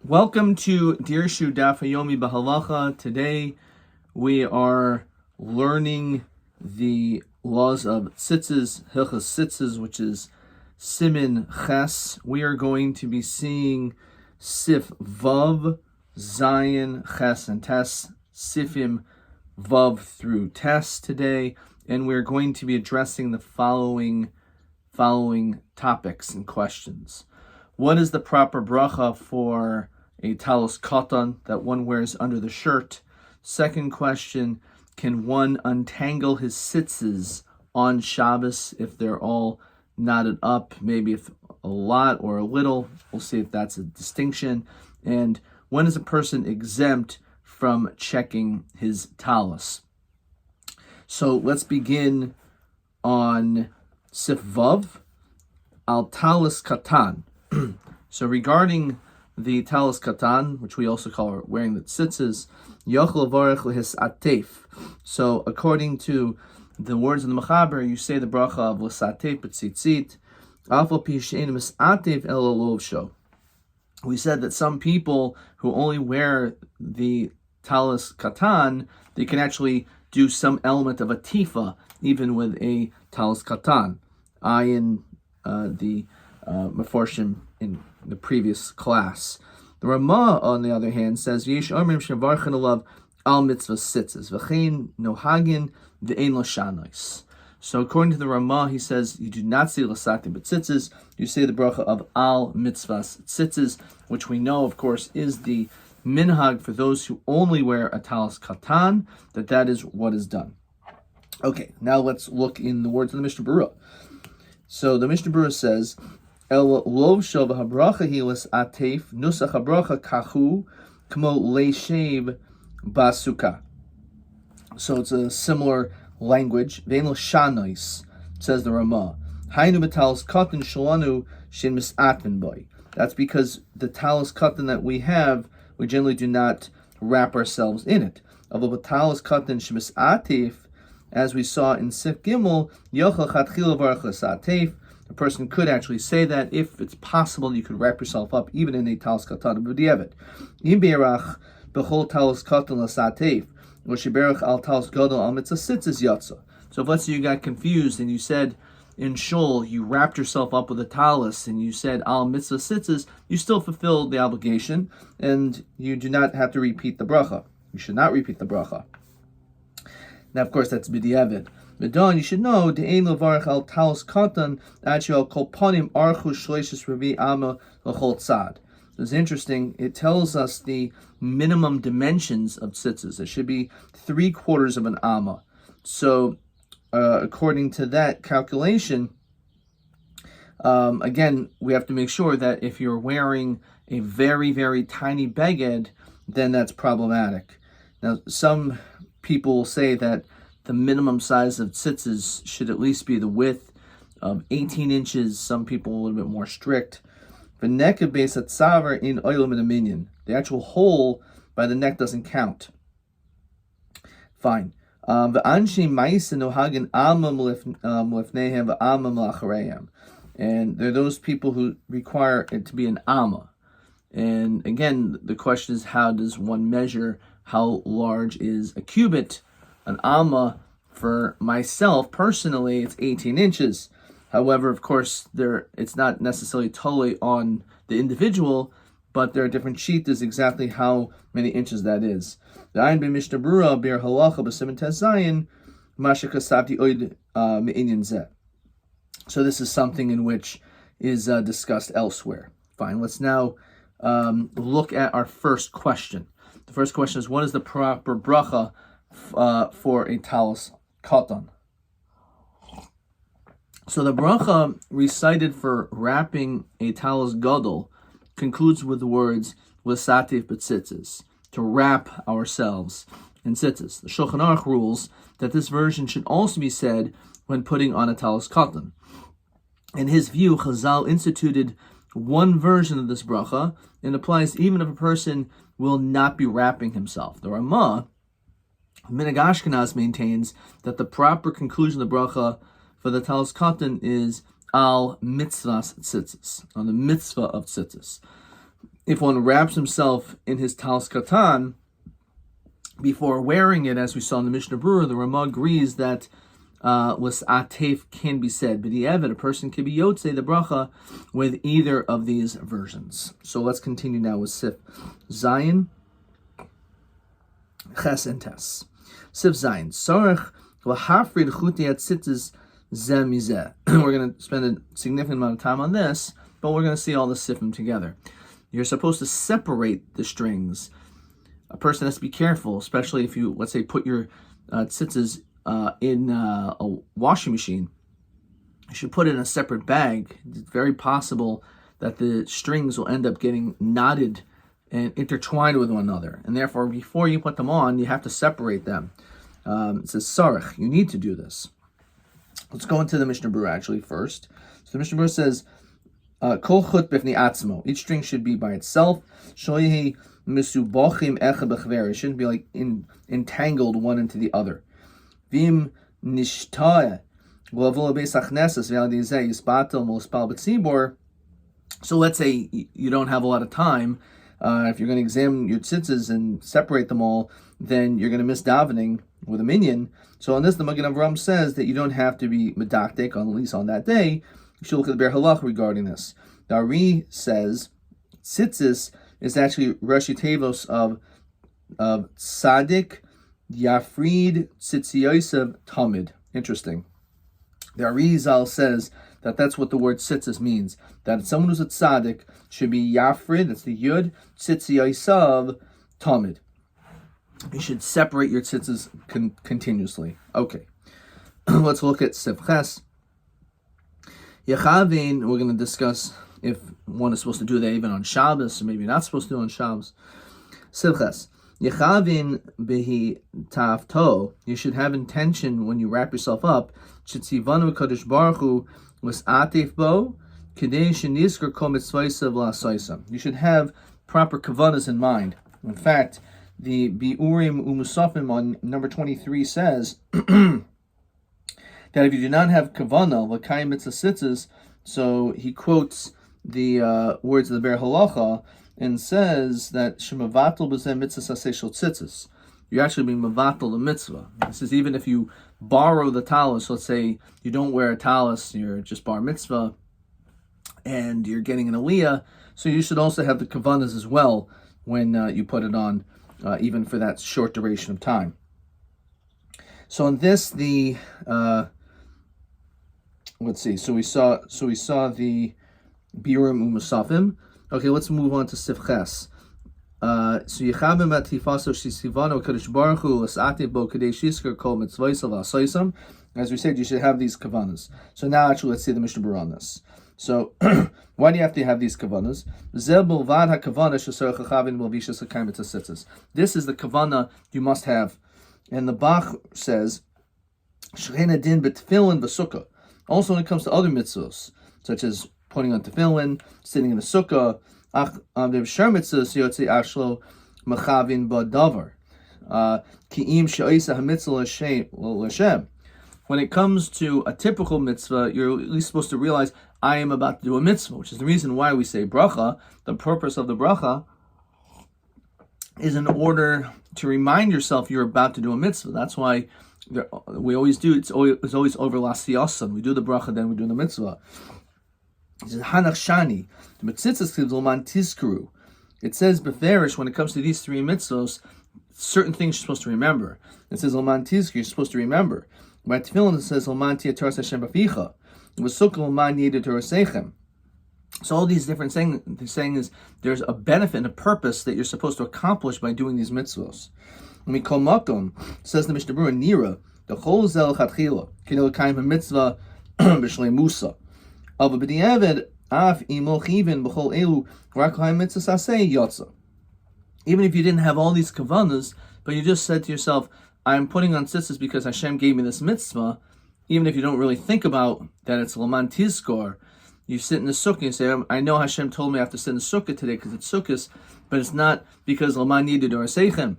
Welcome to Dirshu Daf HaYomi B'Halacha. Today we are learning the laws of tzitzis, Hilchas Tzitzis, which is Siman Ches. We are going to be seeing Sif Vav, Zayin, Ches, and Tes, Sifim Vav through Tes today, and we're going to be addressing the following topics and questions. What is the proper bracha for a Talos katan that one wears under the shirt? Second question, can one untangle his tzitzis on Shabbos if they're all knotted up, maybe if a lot or a little? We'll see if that's a distinction. And when is a person exempt from checking his talos? So let's begin on Sif Vav, al talis katan. So regarding the talis katan, which we also call wearing the tzitzis, yochel varech lehis atef. So according to the words of the Mechaber, you say the bracha of l'satef b'tzitzit, afal pi she'ein misatef el lovsho. We said that some people who only wear the talis katan, they can actually do some element of a tifa, even with a talis katan. In the Meforshim in the previous class. The Ramah, on the other hand, says Yesh Omrim Shavarchan Alav Al Mitzvah Sitzes V'chein Nohagin V'ein Lo Shanois. So according to the Ramah, he says you do not say L'Sati B'Tzitzes, you say the bracha of Al Mitzvah Tzitzes, which we know, of course, is the minhag for those who only wear a talis katan, that is what is done. Okay, now let's look in the words of the Mishnah Berurah. So the Mishnah Berurah says, El lovsho v'habracha hilas atef nusach habracha kachu kmo leishev basuka. So it's a similar language. Ve'en lo shanois, says the Ramah. Hainu b'talis katan shalanu shin misatven boy. That's because the talis katan that we have, we generally do not wrap ourselves in it. Although b'talis katan shin misatef, as we saw in Sif Gimel, yochel chatchil varach l'satef. A person could actually say that if it's possible, you could wrap yourself up even in a talis katan b'diavad. Im be'erach b'chol talis katan l'satef, or sheberach al talis gadol al mitzvah sitzes yatsa. So if let's say you got confused and you said in shul you wrapped yourself up with a talis and you said al mitzvah sitzes, you still fulfilled the obligation and you do not have to repeat the bracha. You should not repeat the bracha. Now, of course, that's b'diavad. Medon, you should know, de'ein levarach al talis katan achi al kol panim archu shleishis Rabbi Amma l'chol tzad. It's interesting. It tells us the minimum dimensions of tzitzis. It should be 3/4 of an Amma. So, according to that calculation, again, we have to make sure that if you're wearing a very, very tiny beged, then that's problematic. Now, some people will say that the minimum size of tzitzis should at least be the width of 18 inches. Some people are a little bit more strict. The neck of base at tzavar in oilam and a minion. The actual hole by the neck doesn't count. Fine. The anshim ma'isa nohagin Amma lefnehem v'Amma m'acharehem. And there are those people who require it to be an Amma. And again, the question is, how does one measure how large is a cubit? An Amma, for myself personally, it's 18 inches. However, of course, it's not necessarily totally on the individual, but there are different shittas exactly how many inches that is. The Ayin ben Mishnah Berurah bir halacha b'siman tes zayin masha kasabti oid me'inyan zeh. So this is something in which is discussed elsewhere. Fine. Let's now look at our first question. The first question is, what is the proper bracha for a talis katan? So the bracha recited for wrapping a talis gadol concludes with the words l'satif b'tzitzis, to wrap ourselves in tzitzis. The Shulchan Aruch rules that this version should also be said when putting on a talis katan. In his view, Chazal instituted one version of this bracha and applies even if a person will not be wrapping himself. The Ramah, Minhag Ashkenaz, maintains that the proper conclusion of the bracha for the talis katan is al mitzvah tzitzis, on the mitzvah of tzitzis. if one wraps himself in his talis katan before wearing it, as we saw in the Mishnah Berurah, the Ramah agrees that atef can be said. But a person can be yotze the bracha with either of these versions. So let's continue now with Sif Zayin, Ches and Tes. Sif Zayin, Sarach lahafrid chutei tzitzis zeh mizeh. We're going to spend a significant amount of time on this, but we're going to see all the sifim together. You're supposed to separate the strings. A person has to be careful, especially if you, let's say, put your tzitzis in a washing machine. You should put it in a separate bag. It's very possible that the strings will end up getting knotted and intertwined with one another. And therefore, before you put them on, you have to separate them. It says, Sarach, you need to do this. Let's go into the Mishnah Berurah actually first. So the Mishnah Berurah says, Kol chut b'fnei atzmo. Each string should be by itself. Shoyehi misubochim echa b'chver. It shouldn't be like entangled one into the other. Vim nishtaya v'lavol beis hachneses v'al dizeh yisbatel mospal b'tzibor. So let's say you don't have a lot of time. If you're going to examine your tzitzis and separate them all, then you're going to miss davening with a minyan. So on this, the Magen Avraham says that you don't have to be medakdek, at least on that day. You should look at the Ber Halach regarding this. The Ari says tzitzis is actually Rashi Tevos of Tzadik, Yafrid, Tzitziyosav, Tamid. Interesting. The Arizal says that that's what the word tzitzis means. That someone who's a tzaddik should be Yafrid, that's the Yud, Tzitziyosav, Tamid. You should separate your tzitzis continuously. Okay. Let's look at Sivches. Yechavin, we're going to discuss if one is supposed to do that even on Shabbos, or maybe not supposed to do on Shabbos. Sivches. Yechavin behi tafto. You should have intention when you wrap yourself up. Shetzivanu kadosh baruch hu was atif bo kedei sheniskar kol mitzvaysav la'asaysa. You should have proper kavanas in mind. In fact, the Biurim Umusafim on number 23 says that if you do not have kavana, l'kayim mitzvah sitzes, so he quotes the words of the Ber Halacha and says that shemavatal b'zeh mitzvah saseshel tzitzis. You're actually being mavatal the mitzvah. This is even if you borrow the talos. Let's say you don't wear a talos, you're just bar mitzvah, and you're getting an aliyah. So you should also have the kavanas as well when you put it on, even for that short duration of time. So in this, the let's see. So we saw the Biurim Umusafim. Okay, let's move on to Sivches. So Yechavim at Tifaso Shisivano Kadosh Baruch Hu Asati Bo Kadesh Yisker Kol Mitzvaysav Asaysam. As we said, you should have these kavanas. So now, actually, let's see the Mishnah Berurah on this. So, why do you have to have these kavanas? This is the kavana you must have. And the Bach says, also when it comes to other mitzvahs, such as putting on tefillin, sitting in a sukkah, when it comes to a typical mitzvah, you're at least supposed to realize, I am about to do a mitzvah, which is the reason why we say bracha. The purpose of the bracha is in order to remind yourself you're about to do a mitzvah. That's why we always do, it's always over lasiyasan. We do the bracha, then we do the mitzvah. It says, Hanach Shani, the mitzitzas kivzulman tizkuru. It says, beferish, when it comes to these three mitzvahs, certain things you're supposed to remember. It says, Lman tizkuru, you're supposed to remember. By tefillin, it says, Lman tiyatar Hashem baficha. It was sukkah Lman yidator sechem. So all these different things, they're saying is, there's a benefit and a purpose that you're supposed to accomplish by doing these mitzvahs. Mikol makom, says the Mishnah Berurah, Nira, the whole zel chatchila, kinel kaim mitzvah b'shlei musa. Of a b'diavad, af imo chivin b'chol elu, rak haim mitzvah sasei yotza. Even if you didn't have all these kavanas, but you just said to yourself, I'm putting on tzitzis because Hashem gave me this mitzvah, even if you don't really think about that it's Laman Tizkor, you sit in the sukkah and say, I know Hashem told me I have to sit in the sukkah today because it's sukkahs, but it's not because Laman needed or Seichem.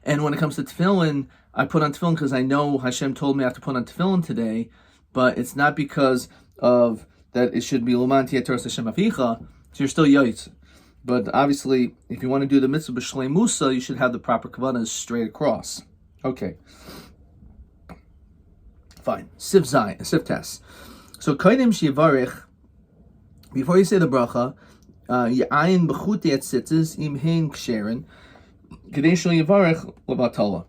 And when it comes to tefillin, I put on tefillin because I know Hashem told me I have to put on tefillin today, but it's not because of that it should be Laman Tiyator Hashem Aficha, so you're still Yoitz. But obviously, if you want to do the mitzvah b'shlei musa, you should have the proper kavanas straight across. Okay. Fine. Sif tes. So kaidim shivarich, before you say the bracha, yayin b'chutei et tzitzis im hein ksherin, kadei shel yivarich levatala.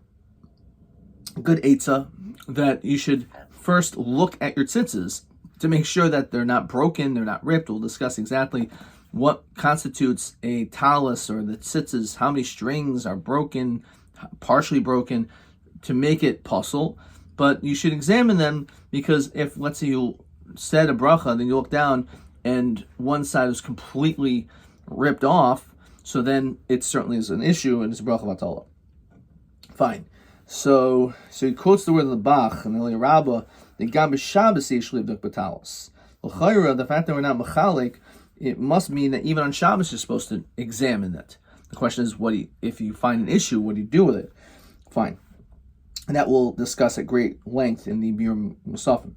Good eitzah that you should first look at your tzitzis to make sure that they're not broken, they're not ripped. We'll discuss exactly what constitutes a talos or the tzitzis, how many strings are broken, partially broken, to make it puzzle. But you should examine them, because if, let's say, you said a bracha, then you look down and one side is completely ripped off, so then it certainly is an issue and it's a bracha vatala. Fine. So he quotes the word of the Bach and the Rabbi, the gam b'Shabbos yesh livduk b'talos. L'chayra, the fact that we're not mechalik, it must mean that even on Shabbos you're supposed to examine it. The question is, if you find an issue, what do you do with it? Fine. And that we'll discuss at great length in the Biur Musafim.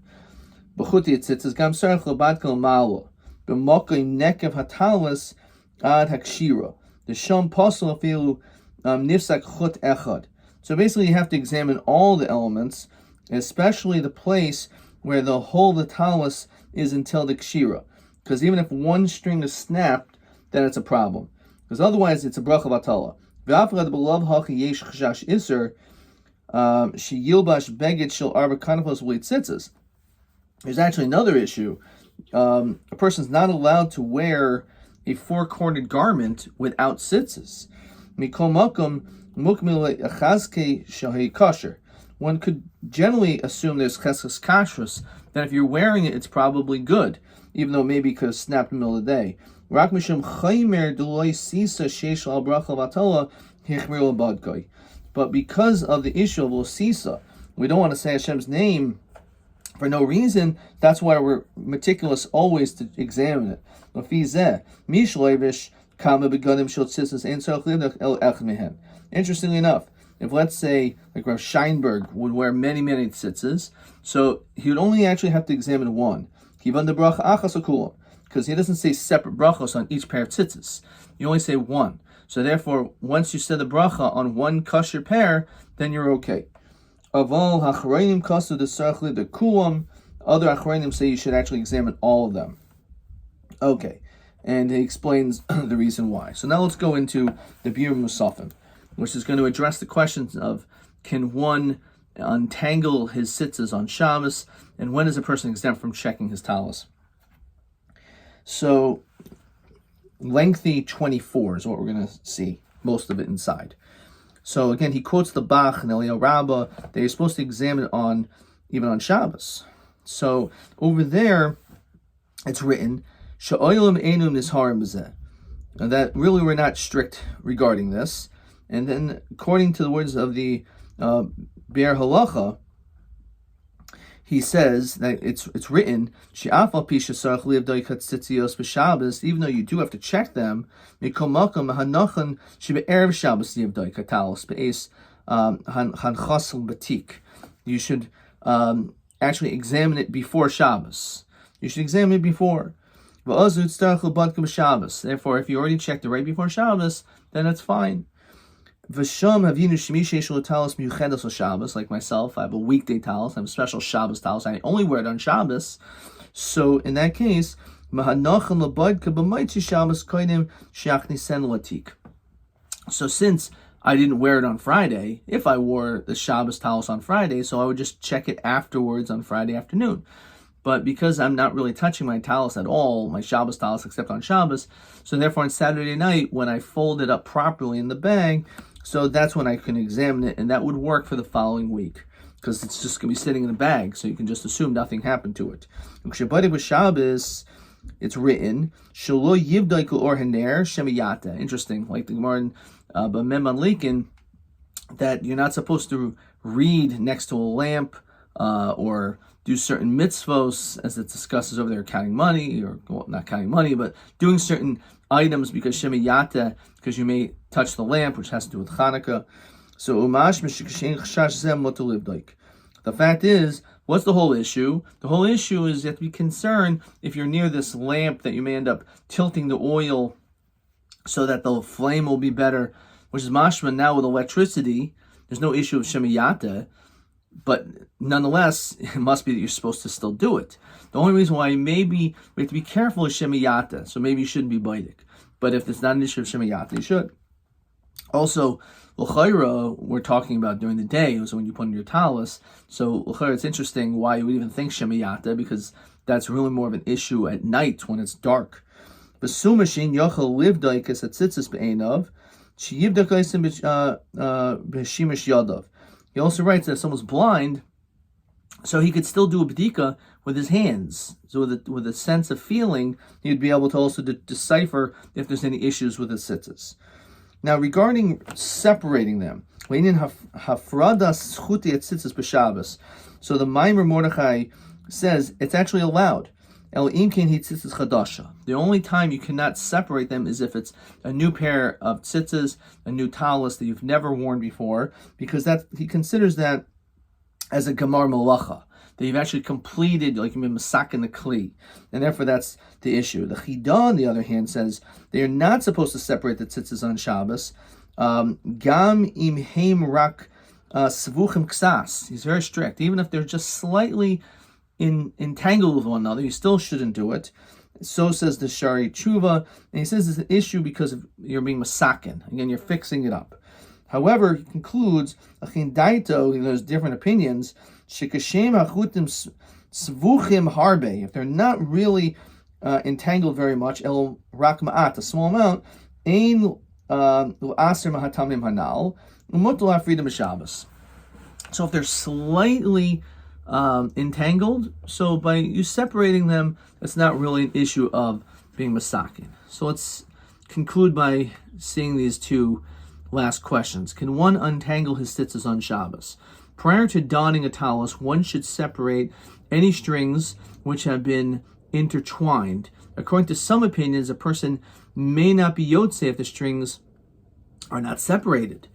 B'chuti tzitzis gam sarach lebadkel malo b'mokay nekev hatalas ad hakshira the shom posel afilu nifsak chut echad. So basically, you have to examine all the elements, especially the place where the whole of the talos is until the kshira. Because even if one string is snapped, then it's a problem. Because otherwise, it's a bracha vatala. V'afrad b'lav hachi yesh chashash iser sheyilbash beged shel arba kanafos v'litzitzus. There's actually another issue. A person's not allowed to wear a four-cornered garment without tzitzis. Mikol makom mukmil achazke shahi kosher. One could generally assume there's cheskes kashrus, that if you're wearing it, it's probably good, even though maybe it could have snapped in the middle of the day. Rak mishum chaymer deloy sisa sheish al bracha vatala hichmir l'badkoi. But because of the issue of lo sisa, we don't want to say Hashem's name for no reason. That's why we're meticulous always to examine it. Interestingly enough, if let's say like Rav Scheinberg would wear many tzitzis, so he would only actually have to examine one. Because he doesn't say separate brachos on each pair of tzitzis. You only say one. So therefore, once you said the bracha on one kosher pair, then you're okay. Aval hachrayim kasu desarchli the kulam. Other achrayim say you should actually examine all of them. Okay, and he explains the reason why. So now let's go into the Biur Musafim, which is going to address the questions of, can one untangle his tzitzis on Shabbos, and when is a person exempt from checking his talos? So, lengthy 24 is what we're going to see, most of it inside. So again, he quotes the Bach and Eliyahu Rabbah that you're supposed to examine on, even on Shabbos. So over there, it's written, Sha'olim enum nisharim b'zeh. And that really we're not strict regarding this. And then, according to the words of the Be'er Halacha, he says that it's written, even though you do have to check them, you should actually examine it before Shabbos. You should examine it before. Therefore, if you already checked it right before Shabbos, then it's fine. Like myself, I have a weekday talos, I have a special Shabbos talos, I only wear it on Shabbos. So in that case, so since I didn't wear it on Friday, if I wore the Shabbos talos on Friday, so I would just check it afterwards on Friday afternoon. But because I'm not really touching my talos at all, my Shabbos talos, except on Shabbos, so therefore on Saturday night, when I fold it up properly in the bag, so that's when I can examine it, and that would work for the following week, because it's just going to be sitting in the bag, so you can just assume nothing happened to it. With Shabbos, it's written, interesting, like the Gemara in B'Mem Likin, that you're not supposed to read next to a lamp, or do certain mitzvos, as it discusses over there, counting money, or well, not counting money, but doing certain items because Shemiyata, because you may touch the lamp, which has to do with Hanukkah. So the fact is, what's the whole issue? The whole issue is you have to be concerned if you're near this lamp that you may end up tilting the oil so that the flame will be better, which is mashma. Now with electricity, there's no issue of shemiyata, but nonetheless, it must be that you're supposed to still do it. The only reason why maybe we have to be careful is shemiyata, so maybe you shouldn't be baidik. But if it's not an issue of shemiyata, you should. Also, l'chayra, we're talking about during the day, so when you put in your talis. So l'chayra, it's interesting why you would even think shemiyata, because that's really more of an issue at night when it's dark. B'sumashin yochel livdaikas at tzitzis be'enav, sheyivdakaisim b'shimish yadav. He also writes that if someone's blind, so he could still do a b'dika with his hands. So with a sense of feeling, he'd be able to also decipher if there's any issues with his tzitzis. Now, regarding separating them, so the Maimer Mordechai says it's actually allowed. The only time you cannot separate them is if it's a new pair of tzitzis, a new talis that you've never worn before, because that he considers that as a gamar malacha, that you've actually completed, like you've been masak in the kli, and therefore that's the issue. The Chidah, on the other hand, says they are not supposed to separate the tzitzis on Shabbos. Gam im heim rak svuchim ksas. He's very strict. Even if they're just slightly entangled with one another, you still shouldn't do it. So says the Shari Tshuva, and he says it's an issue because of you're being masakin. Again, you're fixing it up. However, he concludes, there's different opinions. Shikashem hachutim svuchim harbe. If they're not really entangled very much, el rak ma'at, a small amount, ein aser mahatamim hanal, umutul afridim Shabbos. So if they're slightly entangled, so by you separating them, it's not really an issue of being masakin. So let's conclude by seeing these two last questions. Can one untangle his tzitzis on Shabbos? Prior to donning a talis, one should separate any strings which have been intertwined. According to some opinions, a person may not be yotze if the strings are not separated.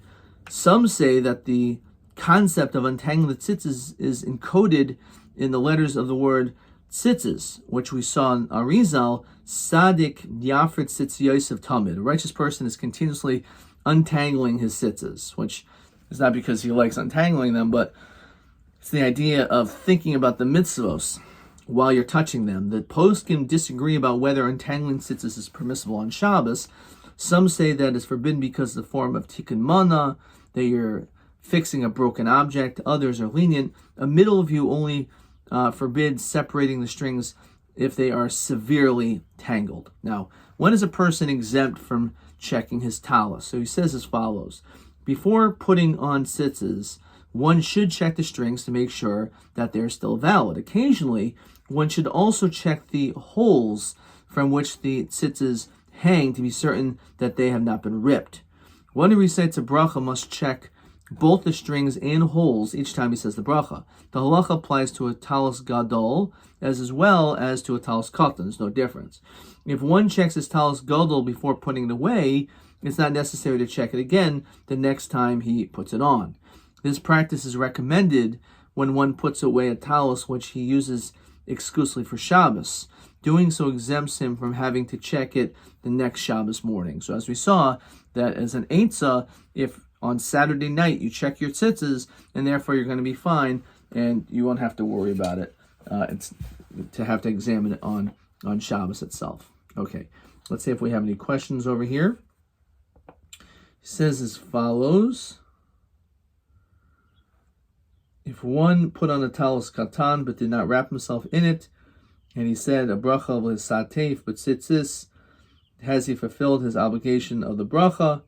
Some say that the concept of untangling the tzitzis is encoded in the letters of the word tzitzis, which we saw in Arizal, Sadik Yafrit Tzitz Yosef Tamid. A righteous person is continuously untangling his tzitzis, which is not because he likes untangling them, but it's the idea of thinking about the mitzvos while you're touching them. The poskim disagree about whether untangling tzitzis is permissible on Shabbos. Some say that it's forbidden because of the form of tikkun mana, that you're fixing a broken object. Others are lenient. A middle view only forbids separating the strings if they are severely tangled. Now, when is a person exempt from checking his talis? So he says as follows. Before putting on tzitzis, one should check the strings to make sure that they're still valid. Occasionally, one should also check the holes from which the tzitzis hang to be certain that they have not been ripped. One who recites a bracha must check both the strings and holes each time he says the bracha. The halacha applies to a talis gadol as well as to a talis katan. There's no difference. If one checks his talis gadol before putting it away, it's not necessary to check it again the next time he puts it on. This practice is recommended when one puts away a talis which he uses exclusively for Shabbos. Doing so exempts him from having to check it the next Shabbos morning. So as we saw, that as an eitzah, if on Saturday night you check your tzitzis, and therefore you're going to be fine, and you won't have to worry about it. It's to have to examine it on Shabbos itself. Okay, let's see if we have any questions over here. He says as follows. If one put on a talis katan but did not wrap himself in it, and he said a bracha of his satef but tzitzis, has he fulfilled his obligation of the bracha?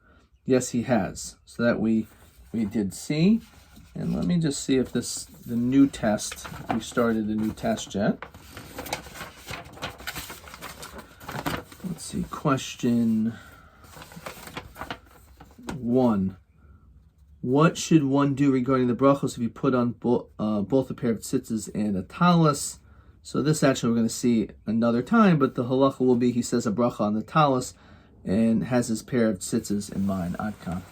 Yes, he has. So that we did see. And let me just see if the new test, we started the new test yet. Let's see, question 1. What should one do regarding the brachos if you put on both a pair of tzitzis and a talis? So this actually we're going to see another time, but the halacha will be he says a bracha on the talis and has his pair of tzitzis in mind. Ad kan.